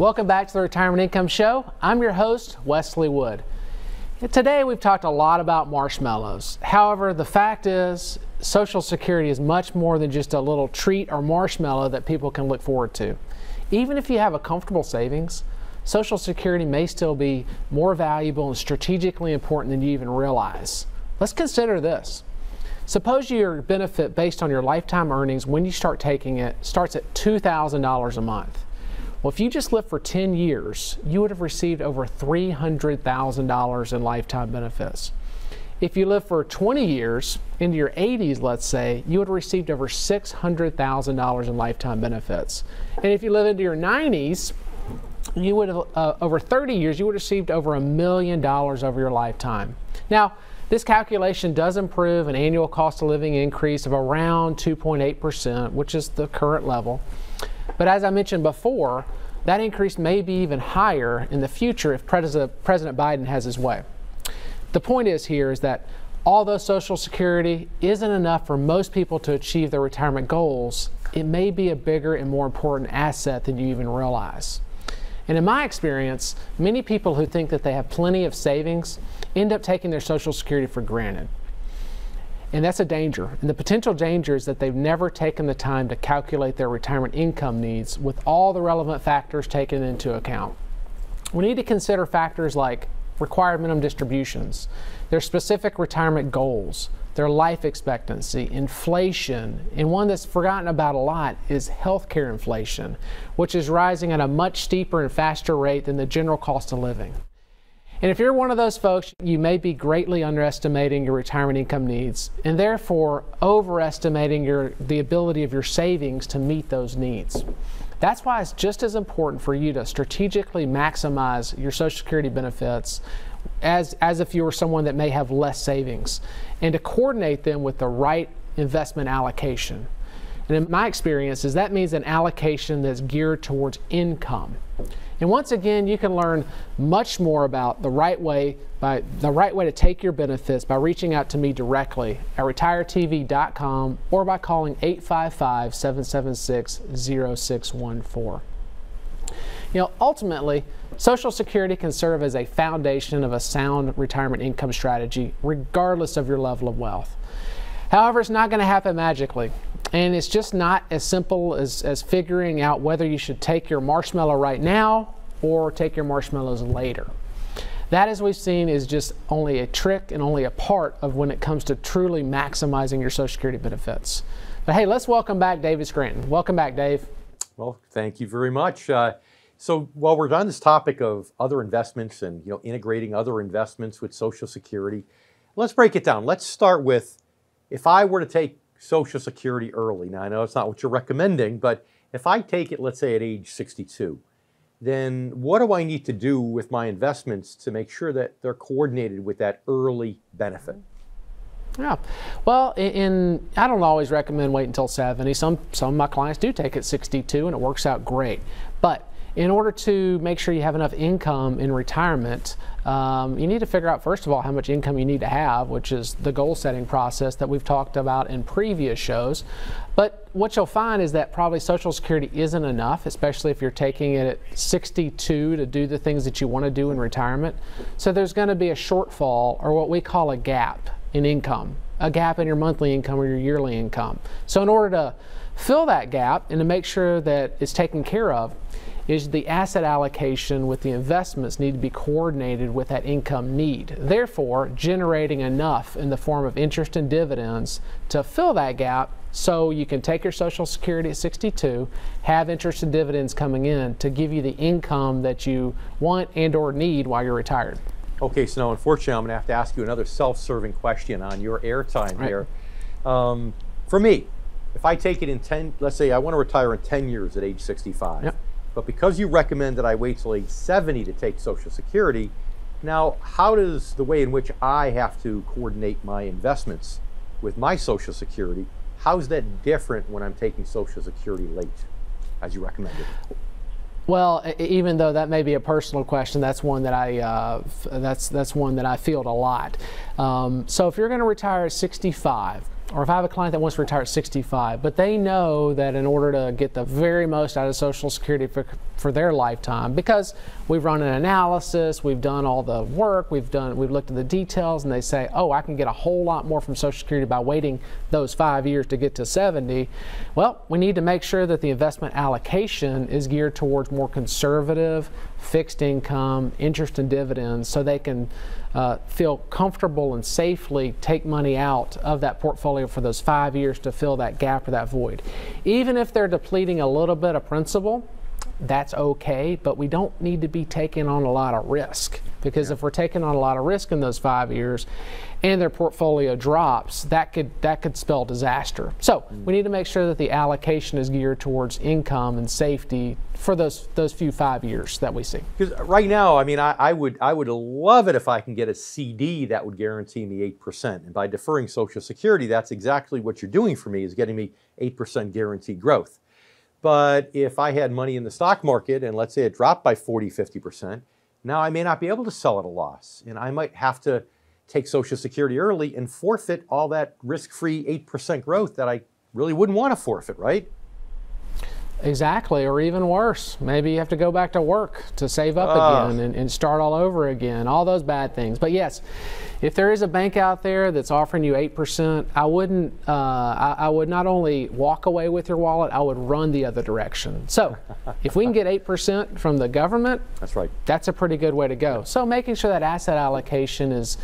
Welcome back to the Retirement Income Show. I'm your host, Wes Wood. Today we've talked a lot about marshmallows. However, the fact is Social Security is much more than just a little treat or marshmallow that people can look forward to. Even if you have a comfortable savings, Social Security may still be more valuable and strategically important than you even realize. Let's consider this. Suppose your benefit based on your lifetime earnings when you start taking it starts at $2,000 a month. Well, if you just lived for 10 years, you would have received over $300,000 in lifetime benefits. If you live for 20 years, into your 80s, let's say, you would have received over $600,000 in lifetime benefits. And if you live into your 90s, you would have, over 30 years, you would have received over $1 million over your lifetime. Now, this calculation does improve an annual cost of living increase of around 2.8%, which is the current level. But as I mentioned before, that increase may be even higher in the future if President Biden has his way. The point is here is that although Social Security isn't enough for most people to achieve their retirement goals, it may be a bigger and more important asset than you even realize. And in my experience, many people who think that they have plenty of savings end up taking their Social Security for granted. And that's a danger. And the potential danger is that they've never taken the time to calculate their retirement income needs with all the relevant factors taken into account. We need to consider factors like required minimum distributions, their specific retirement goals, their life expectancy, inflation, and one that's forgotten about a lot is healthcare inflation, which is rising at a much steeper and faster rate than the general cost of living. And if you're one of those folks, you may be greatly underestimating your retirement income needs and therefore overestimating the ability of your savings to meet those needs. That's why it's just as important for you to strategically maximize your Social Security benefits as if you were someone that may have less savings, and to coordinate them with the right investment allocation. And in my experience, that means an allocation that's geared towards income. And once again, you can learn much more about the right way to take your benefits by reaching out to me directly at retiretv.com or by calling 855-776-0614. Ultimately, Social Security can serve as a foundation of a sound retirement income strategy, regardless of your level of wealth. However, it's not going to happen magically. And it's just not as simple as figuring out whether you should take your marshmallow right now or take your marshmallows later. That, as we've seen, is just only a trick and only a part of when it comes to truly maximizing your Social Security benefits. But hey, let's welcome back David Scranton. Welcome back, Dave. Well, thank you very much. So while we're on this topic of other investments and integrating other investments with Social Security, let's break it down. Let's start with, if I were to take Social Security early. Now, I know it's not what you're recommending, but if I take it, let's say at age 62, then what do I need to do with my investments to make sure that they're coordinated with that early benefit? Yeah, well, I don't always recommend waiting until 70. Some of my clients do take it at 62 and it works out great. But in order to make sure you have enough income in retirement, you need to figure out, first of all, how much income you need to have, which is the goal setting process that we've talked about in previous shows. But what you'll find is that probably Social Security isn't enough, especially if you're taking it at 62 to do the things that you want to do in retirement. So there's going to be a shortfall, or what we call a gap in income, a gap in your monthly income or your yearly income. So in order to fill that gap and to make sure that it's taken care of, is the asset allocation with the investments need to be coordinated with that income need, therefore generating enough in the form of interest and dividends to fill that gap so you can take your Social Security at 62, have interest and dividends coming in to give you the income that you want and or need while you're retired. Okay, so now unfortunately I'm going to have to ask you another self-serving question on your airtime here. For me, if I take it in 10, let's say I want to retire in 10 years at age 65. Yep. But because you recommend that I wait till age 70 to take Social Security, now how does the way in which I have to coordinate my investments with my Social Security, how's that different when I'm taking Social Security late, as you recommended? Well, even though that may be a personal question, that's one that that's one that I field a lot. So if you're going to retire at 65, or if I have a client that wants to retire at 65, but they know that in order to get the very most out of Social Security for their lifetime, because we've run an analysis, we've done all the work, we've looked at the details, and they say, oh, I can get a whole lot more from Social Security by waiting those 5 years to get to 70. Well, we need to make sure that the investment allocation is geared towards more conservative, fixed income, interest and dividends, so they can feel comfortable and safely take money out of that portfolio for those 5 years to fill that gap or that void. Even if they're depleting a little bit of principal, that's okay, but we don't need to be taking on a lot of risk, because if we're taking on a lot of risk in those 5 years and their portfolio drops, that could spell disaster. So we need to make sure that the allocation is geared towards income and safety for those few 5 years that we see. Because right now, I mean, I would love it if I can get a CD that would guarantee me 8%. And by deferring Social Security, that's exactly what you're doing for me, is getting me 8% guaranteed growth. But if I had money in the stock market and let's say it dropped by 40, 50%, now I may not be able to sell at a loss. And I might have to take Social Security early and forfeit all that risk-free 8% growth that I really wouldn't want to forfeit, right? Exactly, or even worse, maybe you have to go back to work to save up again and start all over again, all those bad things. But yes, if there is a bank out there that's offering you 8%, I would not only walk away with your wallet, I would run the other direction. So if we can get 8% from the government, that's right. That's a pretty good way to go. So making sure that asset allocation is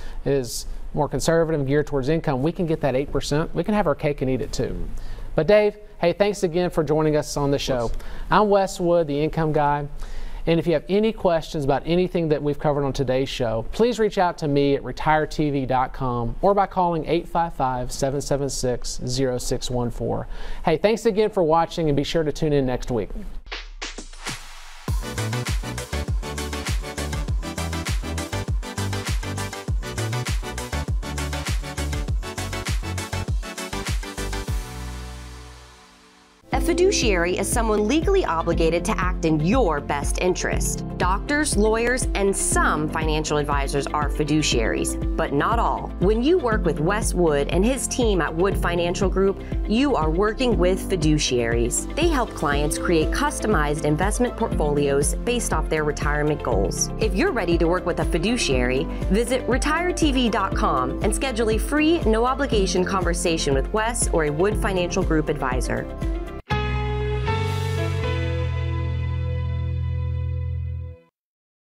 more conservative and geared towards income, we can get that 8%. We can have our cake and eat it too. But Dave, hey, thanks again for joining us on the show. I'm Wes Wood, the Income Guy. And if you have any questions about anything that we've covered on today's show, please reach out to me at retiretv.com or by calling 855-776-0614. Hey, thanks again for watching, and be sure to tune in next week. A fiduciary is someone legally obligated to act in your best interest. Doctors, lawyers, and some financial advisors are fiduciaries, but not all. When you work with Wes Wood and his team at Wood Financial Group, you are working with fiduciaries. They help clients create customized investment portfolios based off their retirement goals. If you're ready to work with a fiduciary, visit retiretv.com and schedule a free, no-obligation conversation with Wes or a Wood Financial Group advisor.